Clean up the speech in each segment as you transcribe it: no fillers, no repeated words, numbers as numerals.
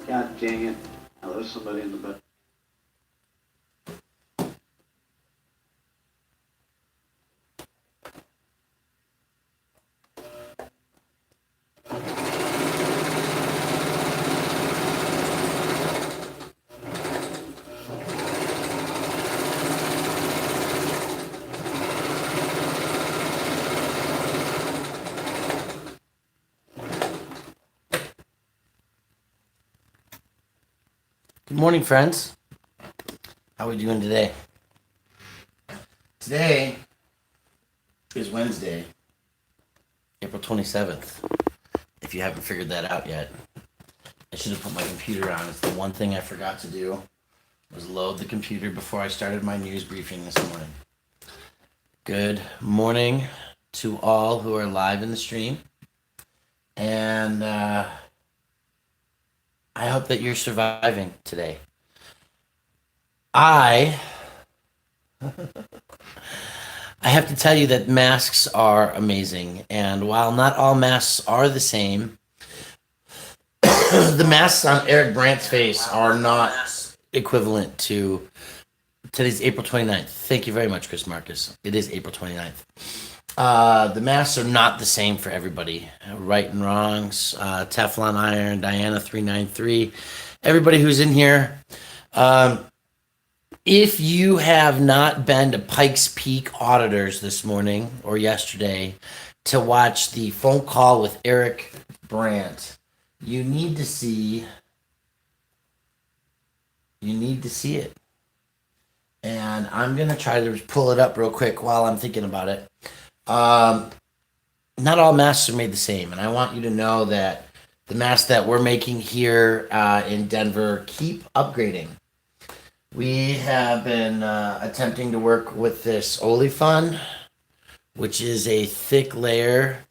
God dang it. Now there's somebody in the bed. Good morning, friends. How are we doing today? Today is Wednesday, April 27th. If you haven't figured that out yet, I should have put my computer on. It's the one thing I forgot to do, was load the computer before I started my news briefing this morning. Good morning to all who are live in the stream. And I hope that you're surviving today. I have to tell you that masks are amazing. And while not all masks are the same, the masks on Eric Brandt's face are not equivalent to today's April 29th. Thank you very much, Chris Marcus. It is April 29th. The masks are not the same for everybody. Right and wrongs, Teflon Iron, Diana 393, everybody who's in here. If you have not been to Pikes Peak Auditors this morning or yesterday to watch the phone call with Eric Brandt, you need to see it. And I'm going to try to pull it up real quick while I'm thinking about it. Not all masks are made the same, and I want you to know that the masks that we're making here in Denver keep upgrading. We have been attempting to work with this Olifun, which is a thick layer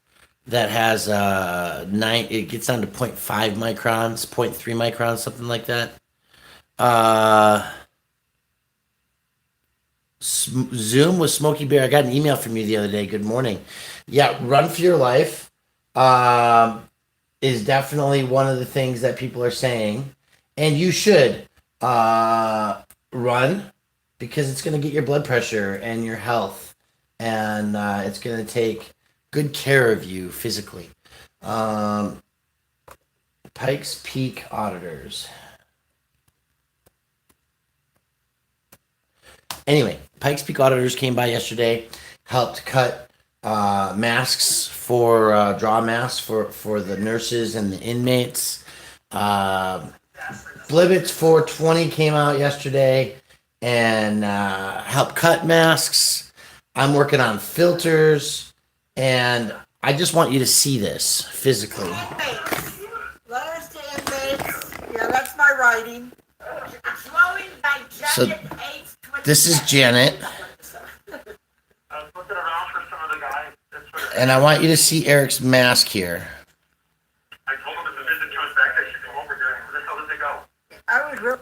that has it gets down to 0.5 microns, 0.3 microns, something like that. Zoom with Smokey Bear. I got an email from you the other day. Good morning. Yeah, Run for Your Life is definitely one of the things that people are saying, and you should run because it's going to get your blood pressure and your health, and it's going to take good care of you physically. Pikes Peak Auditors. Anyway, Pikes Peak Auditors came by yesterday, helped cut masks for draw masks for the nurses and the inmates. Blibbits 420 came out yesterday and helped cut masks. I'm working on filters, and I just want you to see this physically. Letters to inmates. Yeah, that's my writing. Flowing by Janet H. This is Janet. And I want you to see Eric's mask here. I told him if the visit comes back, they should come over here. Where the hell did they go? I would really.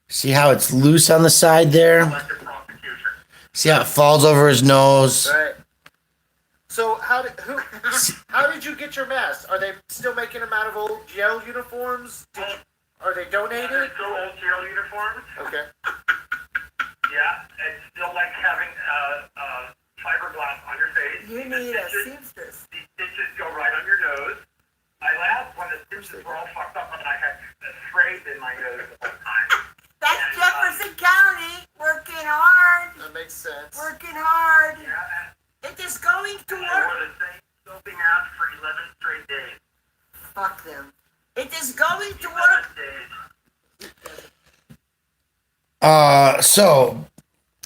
See how it's loose on the side there? Elected prosecution. See how it falls over his nose? Right. So how did you get your masks? Are they still making them out of old jail uniforms? Are they donated? They're still old jail uniforms. Okay. Yeah, it's still like having fiberglass on your face. You need a seamstress. These stitches go right on your nose. I laughed when the stitches were all fucked up and I had sprays in my nose the whole time. That's Jefferson County working hard. That makes sense. Working hard. Yeah, It is going to and I wore work. the same soapy mask for 11 straight days. Fuck them. It is going to 11 work. days. So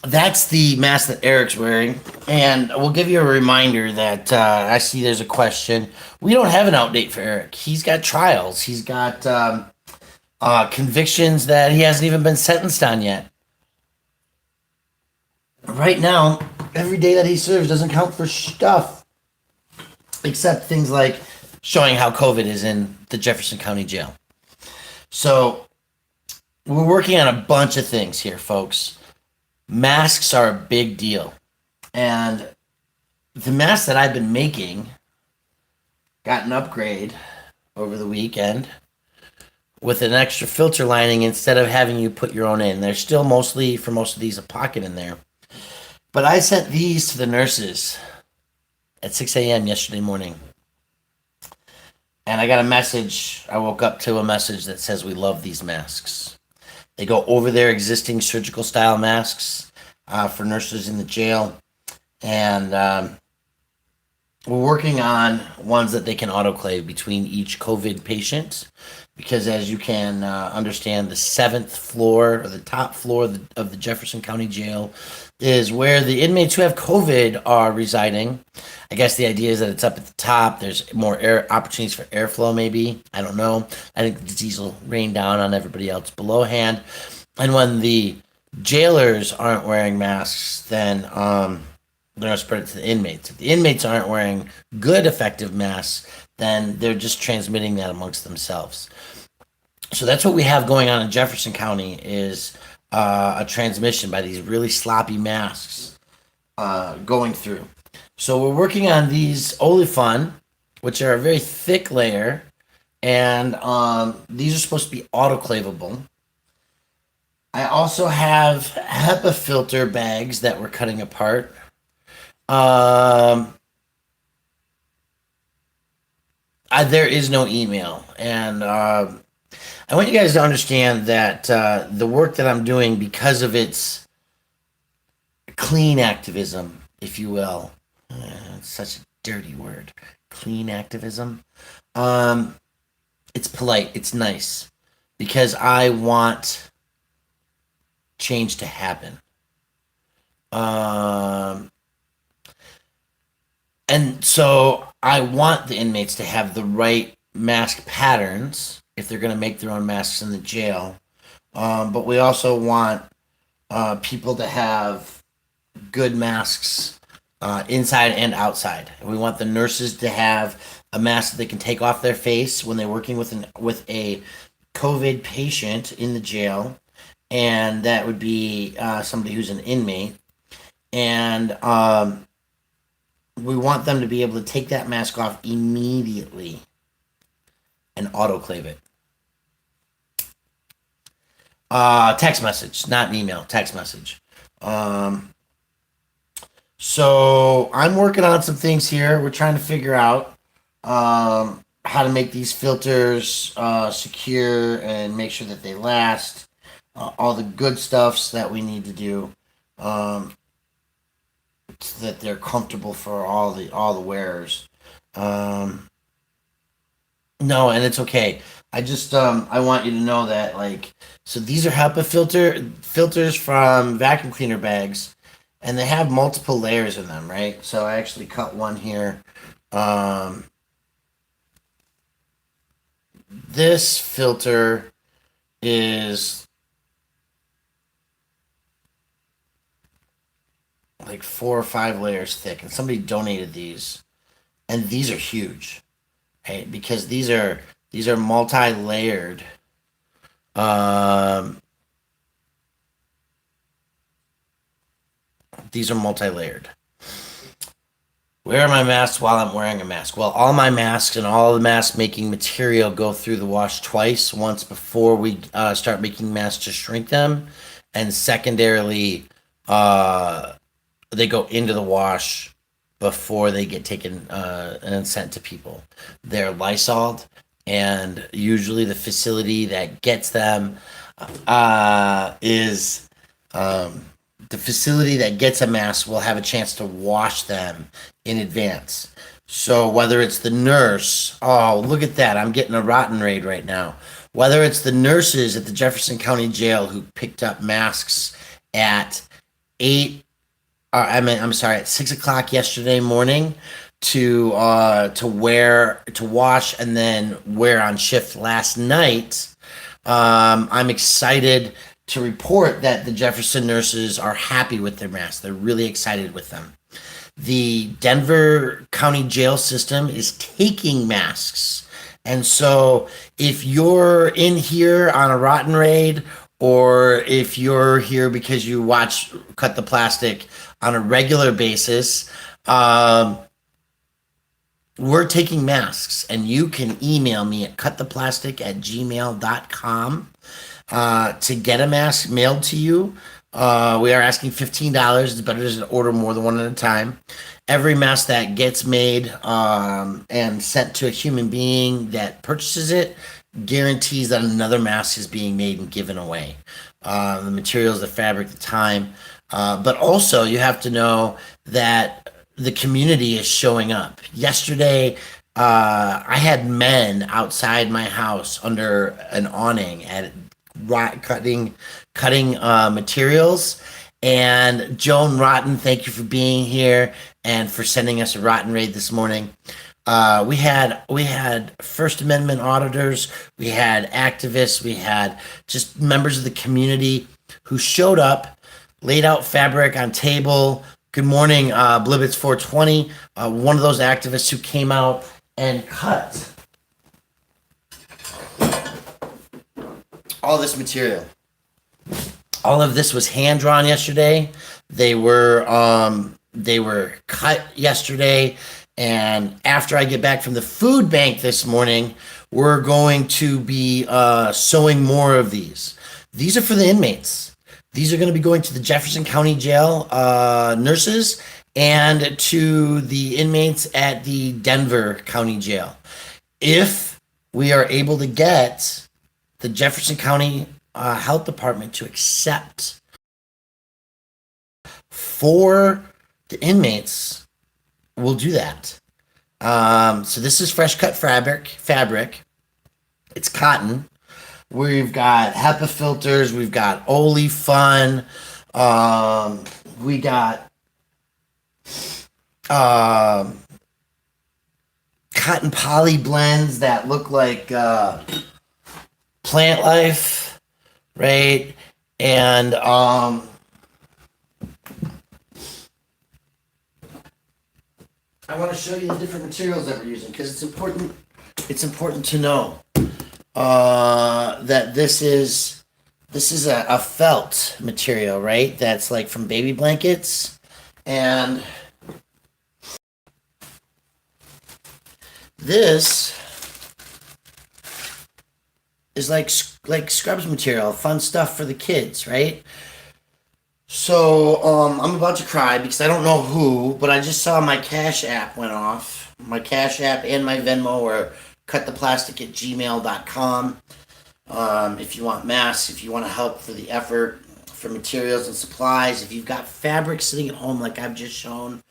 that's the mask that Eric's wearing, and we'll give you a reminder that I see there's a question. We don't have an outdate for Eric. He's got trials. He's got convictions that he hasn't even been sentenced on yet. Right now, every day that he serves doesn't count for stuff, except things like showing how COVID is in the Jefferson County Jail. So we're working on a bunch of things here, folks. Masks are a big deal. And the mask that I've been making got an upgrade over the weekend with an extra filter lining instead of having you put your own in. There's still mostly, for most of these, a pocket in there. But I sent these to the nurses at 6 a.m. yesterday morning. And I got a message. I woke up to a message that says, we love these masks. They go over their existing surgical style masks for nurses in the jail. And we're working on ones that they can autoclave between each COVID patient. Because as you can understand, the 7th floor, or the top floor of the Jefferson County Jail, is where the inmates who have COVID are residing. I guess the idea is that it's up at the top. There's more air opportunities for airflow, maybe. I don't know. I think the disease will rain down on everybody else below hand. And when the jailers aren't wearing masks, then they're going to spread it to the inmates. If the inmates aren't wearing good, effective masks, then they're just transmitting that amongst themselves. So that's what we have going on in Jefferson County is a transmission by these really sloppy masks going through. So we're working on these Olifun, which are a very thick layer, and these are supposed to be autoclavable. I also have HEPA filter bags that we're cutting apart. There is no email, and I want you guys to understand that the work that I'm doing, because of its clean activism, if you will, it's such a dirty word, clean activism, it's polite, it's nice, because I want change to happen. And so I want the inmates to have the right mask patterns if they're going to make their own masks in the jail. But we also want people to have good masks inside and outside. We want the nurses to have a mask that they can take off their face when they're working with a COVID patient in the jail, and that would be somebody who's an inmate. And we want them to be able to take that mask off immediately and autoclave it. Text message, not an email, text message. So I'm working on some things here. We're trying to figure out how to make these filters secure and make sure that they last. All the good stuffs that we need to do, so that they're comfortable for all the wearers. No, and it's okay. I just I want you to know that, like, so these are HEPA filters from vacuum cleaner bags, and they have multiple layers in them, right? So I actually cut one here. This filter is like 4 or 5 layers thick, and somebody donated these, and these are huge, right? Because these are multi-layered. These are multi-layered. Where are my masks while I'm wearing a mask? Well, all my masks and all the mask making material go through the wash twice. Once before we start making masks to shrink them, and secondarily, they go into the wash before they get taken and sent to people. They're Lysoled, and usually the facility that gets them is the facility that gets a mask will have a chance to wash them in advance. So whether it's the nurse, oh, look at that, I'm getting a rotten raid right now. Whether it's the nurses at the Jefferson County Jail who picked up masks at 6 o'clock yesterday morning to wash and then wear on shift last night. I'm excited to report that the Jefferson nurses are happy with their masks. They're really excited with them. The Denver County Jail system is taking masks. And so if you're in here on a rotten raid, or if you're here because you watch Cut the Plastic on a regular basis, we're taking masks, and you can email me at cuttheplastic@gmail.com to get a mask mailed to you. We are asking $15. It's better to order more than one at a time. Every mask that gets made and sent to a human being that purchases it guarantees that another mask is being made and given away. The materials, the fabric, the time. But also, you have to know that the community is showing up. Yesterday, I had men outside my house under an awning at cutting materials. And Joan Rotten, thank you for being here and for sending us a Rotten raid this morning. We had First Amendment auditors, we had activists, we had just members of the community who showed up, laid out fabric on table. Good morning, Blibbits 420, one of those activists who came out and cut all this material. All of this was hand drawn yesterday. They were cut yesterday, and after I get back from the food bank this morning, we're going to be sewing more of these. These are for the inmates. These are going to be going to the Jefferson County Jail nurses and to the inmates at the Denver County Jail. If we are able to get the Jefferson County Health Department to accept for the inmates, we'll do that. So this is fresh cut fabric. It's cotton. We've got HEPA filters. We've got Oli Fun. We got cotton poly blends that look like plant life, right? And I want to show you the different materials that we're using because it's important. It's important to know that this is a felt material, right? That's like from baby blankets, and this is like scrubs material, fun stuff for the kids, right? So I'm about to cry because I don't know who, but I just saw my Cash App went off. My Cash App and my Venmo are cuttheplastic@gmail.com. If you want masks, if you want to help for the effort, for materials and supplies, if you've got fabric sitting at home like I've just shown,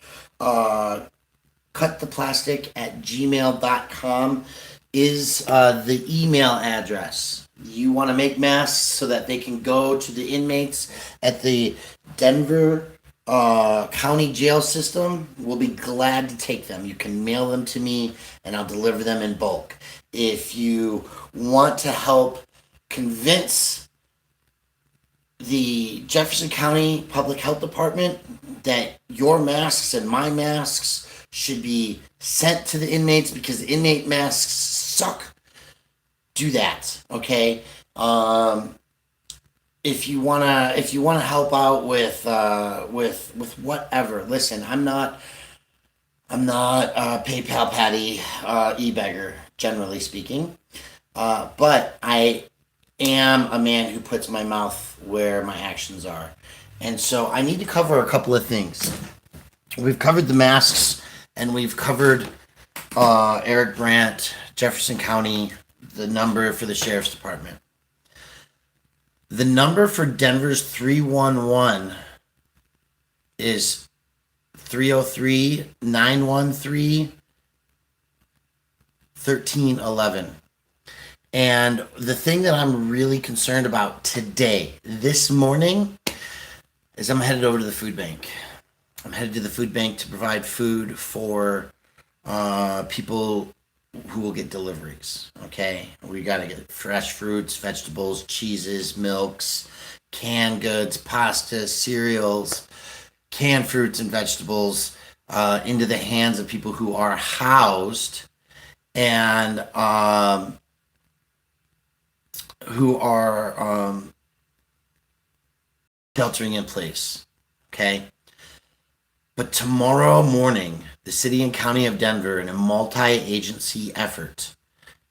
cuttheplastic@gmail.com is the email address. You want to make masks so that they can go to the inmates at the Denver County Jail System. We'll be glad to take them. You can mail them to me and I'll deliver them in bulk. If you want to help convince the Jefferson County Public Health Department that your masks and my masks should be sent to the inmates because the inmate masks suck, do that, okay? If you wanna help out with whatever, listen, I'm not PayPal Patty e-beggar, generally speaking, but I am a man who puts my mouth where my actions are, and so I need to cover a couple of things. We've covered the masks, and we've covered Eric Brandt, Jefferson County, the number for the Sheriff's Department. The number for Denver's 311 is 303-913-1311. And the thing that I'm really concerned about today, this morning, is I'm headed over to the food bank. I'm headed to the food bank to provide food for people who will get deliveries. Okay, we got to get fresh fruits, vegetables, cheeses, milks, canned goods, pasta, cereals, canned fruits and vegetables into the hands of people who are housed and who are sheltering in place. Okay. But tomorrow morning, the city and county of Denver, in a multi-agency effort,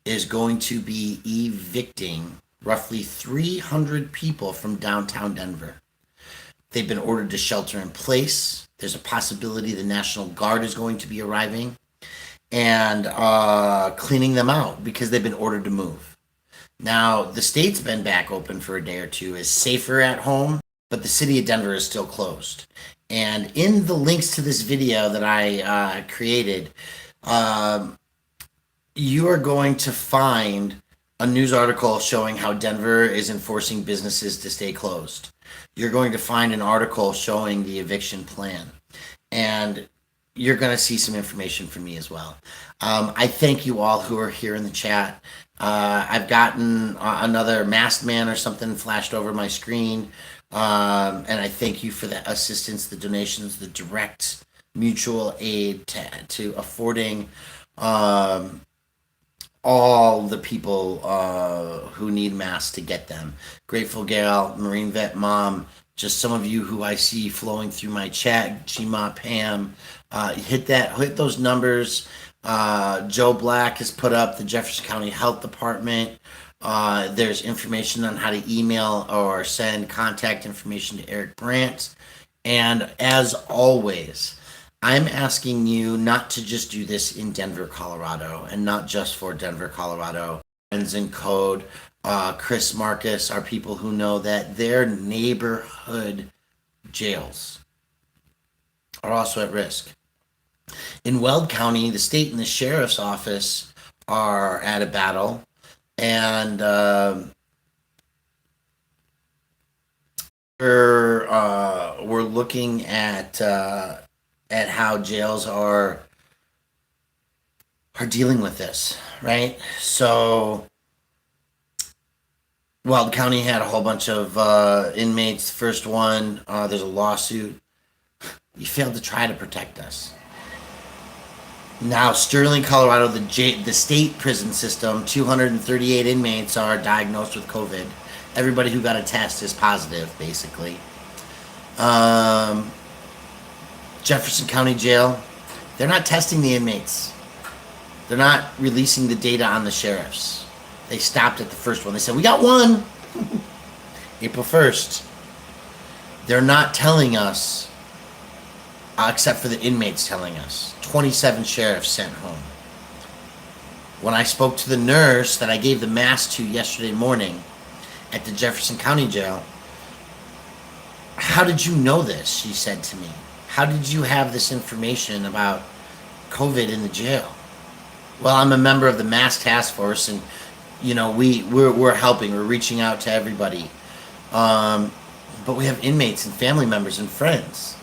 is going to be evicting roughly 300 people from downtown Denver. They've been ordered to shelter in place. There's a possibility the National Guard is going to be arriving and cleaning them out because they've been ordered to move. Now, the state's been back open for a day or two, is safer at home, but the city of Denver is still closed. And in the links to this video that I created, you are going to find a news article showing how Denver is enforcing businesses to stay closed. You're going to find an article showing the eviction plan. And you're going to see some information from me as well. I thank you all who are here in the chat. I've gotten another masked man or something flashed over my screen. And I thank you for the assistance, the donations, the direct mutual aid to affording all the people who need masks to get them. Grateful Gal, Marine Vet Mom, just some of you who I see flowing through my chat, Gma Pam, hit those numbers. Joe Black has put up the Jefferson County Health Department. There's information on how to email or send contact information to Eric Brandt. And as always, I'm asking you not to just do this in Denver, Colorado, and not just for Denver, Colorado. Friends in Code, Chris Marcus are people who know that their neighborhood jails are also at risk. In Weld County, the state and the sheriff's office are at a battle, and we're looking at how jails are dealing with this, right? So Weld County had a whole bunch of inmates. First one, there's a lawsuit. You failed to try to protect us. Now, Sterling, Colorado, the state prison system, 238 inmates are diagnosed with COVID. Everybody who got a test is positive, basically. Jefferson County Jail, they're not testing the inmates. They're not releasing the data on the sheriffs. They stopped at the first one. They said, we got one. April 1st. They're not telling us, except for the inmates telling us. 27 sheriffs sent home. When I spoke to the nurse that I gave the mask to yesterday morning at the Jefferson County Jail, how did you know this? She said to me. How did you have this information about COVID in the jail? Well, I'm a member of the mask task force, and you know we're helping. We're reaching out to everybody, but we have inmates and family members and friends.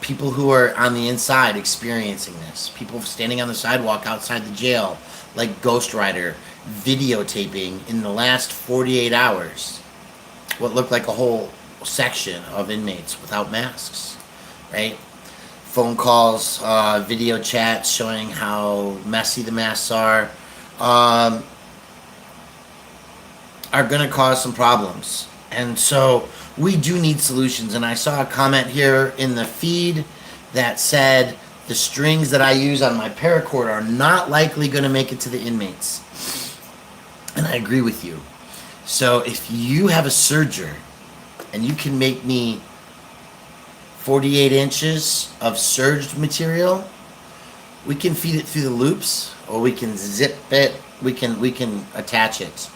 People who are on the inside experiencing this. People standing on the sidewalk outside the jail, like Ghost Rider, videotaping in the last 48 hours what looked like a whole section of inmates without masks, right? Phone calls, video chats showing how messy the masks are going to cause some problems. And so we do need solutions. And I saw a comment here in the feed that said the strings that I use on my paracord are not likely going to make it to the inmates. And I agree with you. So if you have a serger and you can make me 48 inches of serged material, we can feed it through the loops, or we can zip it. We can attach it.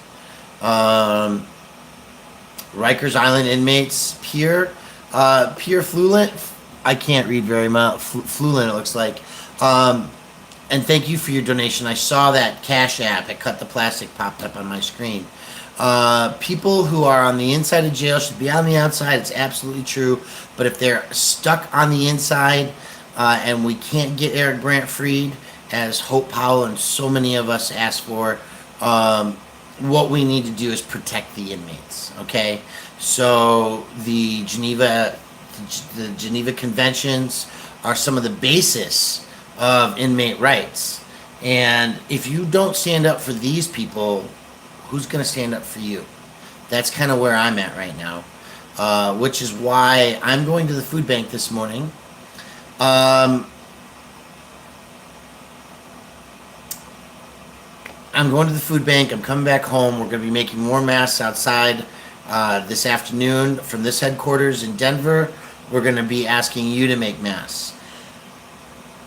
Rikers Island inmates, pure fluent. I can't read very much. Fluent, it looks like. And thank you for your donation. I saw that Cash App at Cut The Plastic popped up on my screen. People who are on the inside of jail should be on the outside. It's absolutely true. But if they're stuck on the inside and we can't get Eric Brandt freed, as Hope Powell and so many of us asked for, what we need to do is protect the inmates. Okay, so the Geneva Conventions are some of the basis of inmate rights, and if you don't stand up for these people, who's going to stand up for you? That's kind of where I'm at right now, which is why I'm going to the food bank this morning I'm going to the food bank. I'm coming back home. We're going to be making more masks outside this afternoon from this headquarters in Denver. We're going to be asking you to make masks.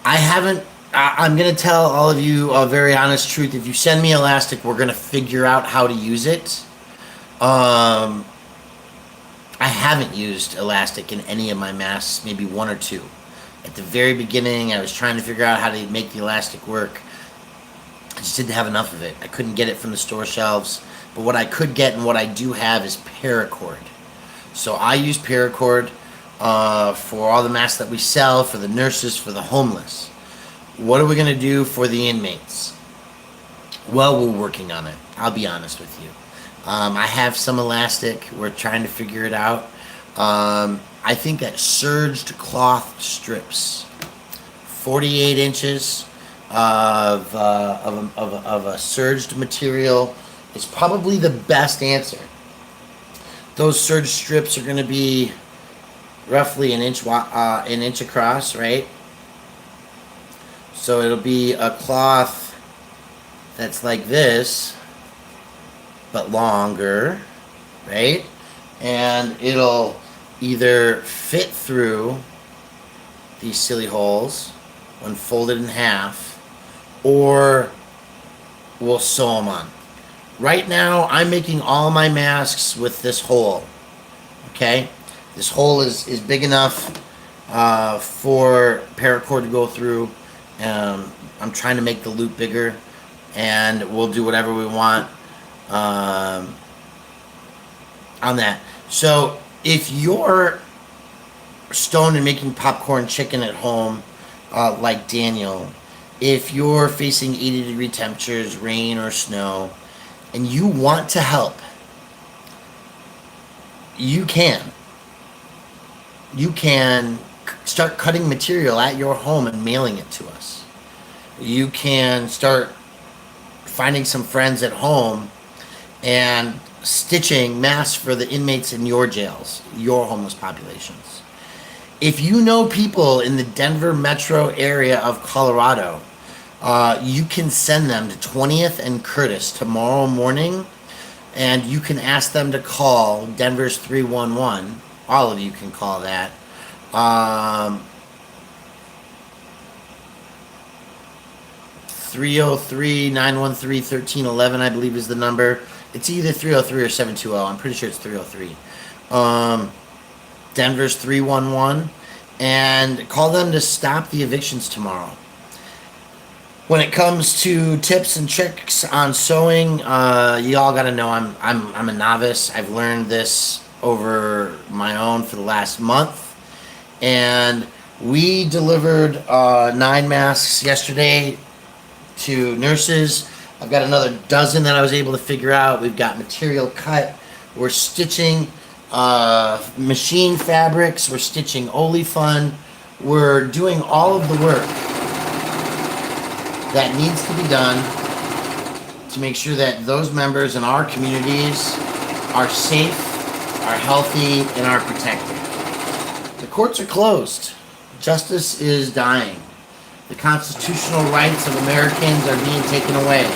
I'm going to tell all of you a very honest truth. If you send me elastic, we're going to figure out how to use it. I haven't used elastic in any of my masks, maybe one or two. At the very beginning, I was trying to figure out how to make the elastic work. I just didn't have enough of it. I couldn't get it from the store shelves. But what I could get and what I do have is paracord. So I use paracord for all the masks that we sell, for the nurses, for the homeless. What are we going to do for the inmates? Well, we're working on it. I'll be honest with you. I have some elastic. We're trying to figure it out. I think that serged cloth strips, 48 inches of a serged material is probably the best answer. Those serged strips are going to be roughly an inch across, right? So it'll be a cloth that's like this, but longer, right? And it'll either fit through these silly holes when folded in half, or we'll sew them on. Right now, I'm making all my masks with this hole, okay? This hole is big enough for paracord to go through. I'm trying to make the loop bigger, and we'll do whatever we want on that. So if you're stoned and making popcorn chicken at home, like Daniel, if you're facing 80-degree temperatures, rain or snow, and you want to help, you can. You can start cutting material at your home and mailing it to us. You can start finding some friends at home and stitching masks for the inmates in your jails, your homeless populations. If you know people in the Denver metro area of Colorado, you can send them to 20th and Curtis tomorrow morning, and you can ask them to call Denver's 311. All of you can call that. 303-913-1311, I believe is the number. It's either 303 or 720. I'm pretty sure it's 303. Denver's 311, and call them to stop the evictions tomorrow. When it comes to tips and tricks on sewing, you all got to know I'm a novice. I've learned this over my own for the last month, and we delivered 9 masks yesterday to nurses. I've got another dozen that I was able to figure out. We've got material cut. We're stitching machine fabrics. We're stitching Olifun. We're doing all of the work that needs to be done to make sure that those members in our communities are safe, are healthy, and are protected. The courts are closed. Justice is dying. The constitutional rights of Americans are being taken away.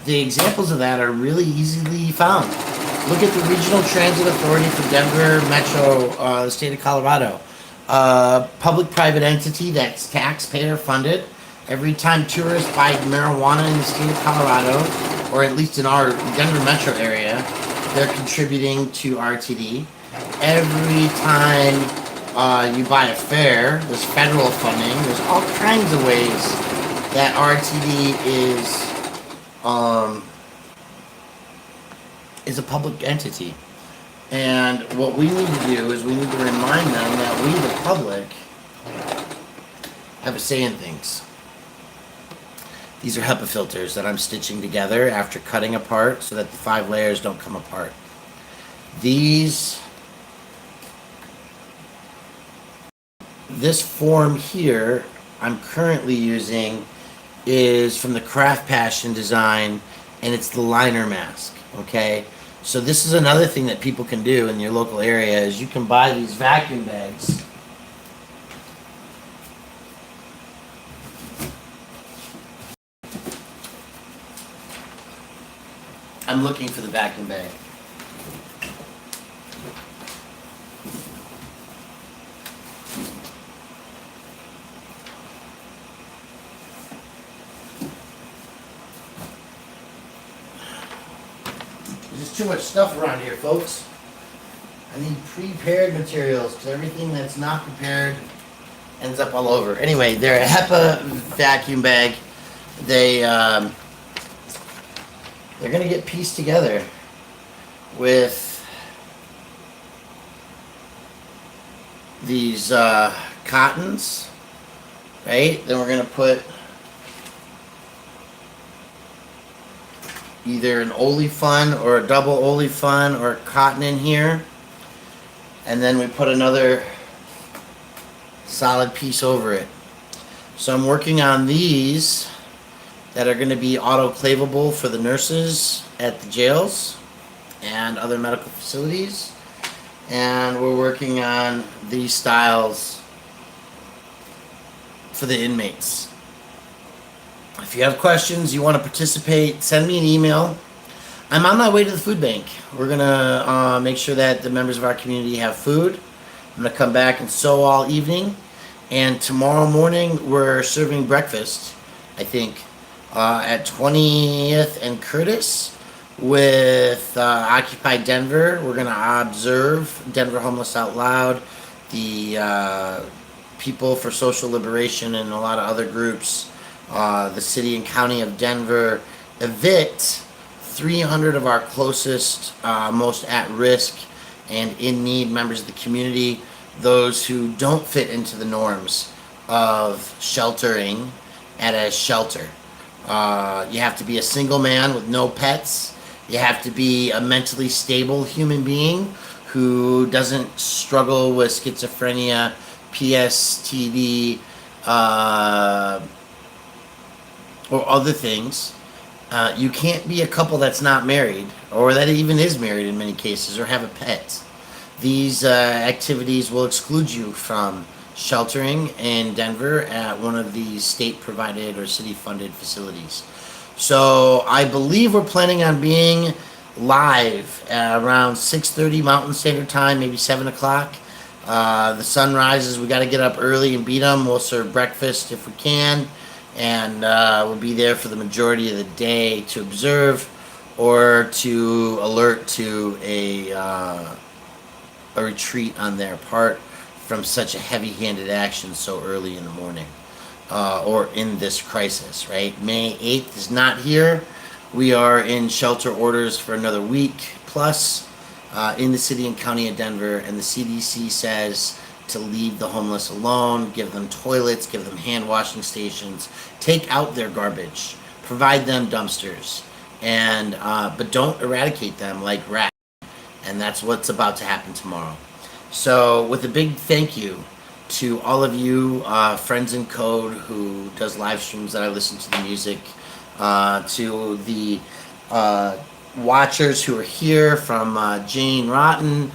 The examples of that are really easily found. Look at the Regional Transit Authority for Denver Metro, the state of Colorado. Public-private entity that's taxpayer funded. Every time tourists buy marijuana in the state of Colorado, or at least in our Denver metro area, they're contributing to RTD. Every time you buy a fare, there's federal funding. There's all kinds of ways that RTD is a public entity. And what we need to do is we need to remind them that we, the public, have a say in things. These are HEPA filters that I'm stitching together after cutting apart so that the 5 layers don't come apart. This form here I'm currently using is from the Craft Passion design, and it's the liner mask, okay? So this is another thing that people can do in your local area is you can buy these vacuum bags. I'm looking for the vacuum bag. There's just too much stuff around here, folks. I need prepared materials because everything that's not prepared ends up all over. Anyway, they're a HEPA vacuum bag. They're gonna get pieced together with these cottons, right? Then we're gonna put either an olefin or a double olefin or cotton in here, and then we put another solid piece over it. So I'm working on these that are going to be autoclavable for the nurses at the jails and other medical facilities, and we're working on these styles for the inmates. If you have questions, you want to participate, send me an email. I'm on my way to the food bank. We're going to make sure that the members of our community have food. I'm going to come back and sew all evening. And tomorrow morning, we're serving breakfast, I think, at 20th and Curtis with Occupy Denver. We're going to observe Denver Homeless Out Loud, the People for Social Liberation, and a lot of other groups. The city and county of Denver evict 300 of our closest, most at-risk and in-need members of the community, those who don't fit into the norms of sheltering at a shelter. You have to be a single man with no pets. You have to be a mentally stable human being who doesn't struggle with schizophrenia, PSTD, or other things. You can't be a couple that's not married, or that even is married in many cases, or have a pet. These activities will exclude you from sheltering in Denver at one of these state-provided or city-funded facilities. So I believe we're planning on being live at around 6:30 Mountain Standard Time, maybe 7 o'clock. The sun rises. We got to get up early and beat them. We'll serve breakfast if we can. And we'll be there for the majority of the day to observe or to alert to a retreat on their part from such a heavy-handed action so early in the morning or in this crisis, right? May 8th is not here. We are in shelter orders for another week plus in the city and county of Denver, and the CDC says to leave the homeless alone, give them toilets, give them hand washing stations, take out their garbage, provide them dumpsters, and but don't eradicate them like rats. And that's what's about to happen tomorrow. So with a big thank you to all of you friends in code who does live streams that I listen to the music, to the watchers who are here from Jane Rotten,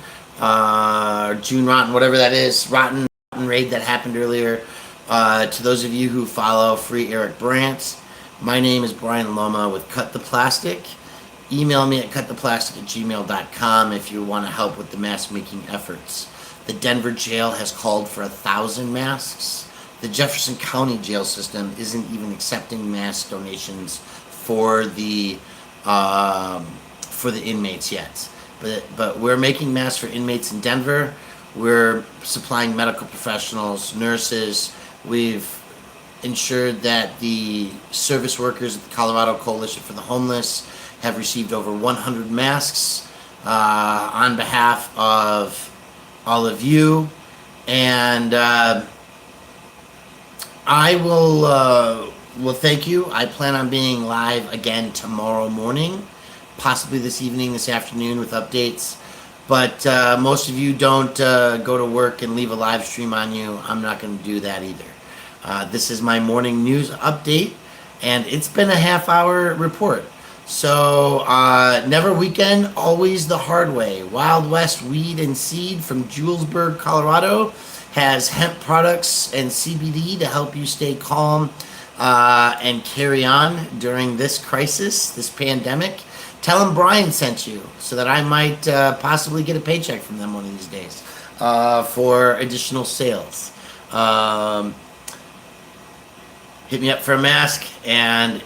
June Rotten, whatever that is, Rotten raid that happened earlier. To those of you who follow Free Eric Brandt, my name is Brian Loma with Cut The Plastic. Email me at cuttheplastic@gmail.com if you want to help with the mask making efforts. The Denver jail has called for 1,000 masks. The Jefferson County jail system isn't even accepting mask donations for the inmates yet. But we're making masks for inmates in Denver. We're supplying medical professionals, nurses. We've ensured that the service workers at the Colorado Coalition for the Homeless have received over 100 masks on behalf of all of you. And I will thank you. I plan on being live again tomorrow morning, possibly this evening, this afternoon with updates. But most of you don't go to work and leave a live stream on you. I'm not going to do that either. This is my morning news update, and it's been a half-hour report. So, never weekend, always the hard way. Wild West Weed and Seed from Julesburg, Colorado has hemp products and CBD to help you stay calm and carry on during this crisis, this pandemic. Tell them Brian sent you so that I might possibly get a paycheck from them one of these days for additional sales. Hit me up for a mask and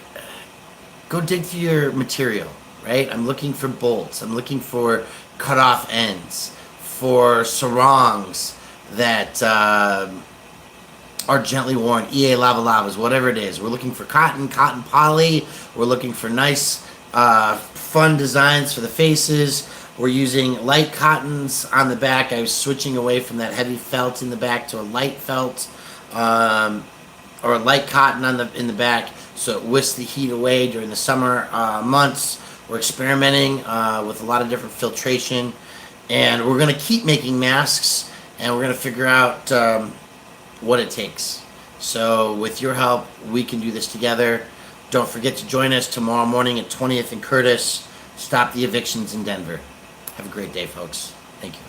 go dig through your material, right? I'm looking for bolts. I'm looking for cut off ends, for sarongs that are gently worn, EA lava lavas, whatever it is. We're looking for cotton poly. We're looking for nice, fun designs for the faces. We're using light cottons on the back. I was switching away from that heavy felt in the back to a light felt, or a light cotton in the back, so it whisks the heat away during the summer months. We're experimenting with a lot of different filtration, and we're going to keep making masks, and we're going to figure out what it takes. So with your help, we can do this together. Don't forget to join us tomorrow morning at 20th and Curtis. Stop the evictions in Denver. Have a great day, folks. Thank you.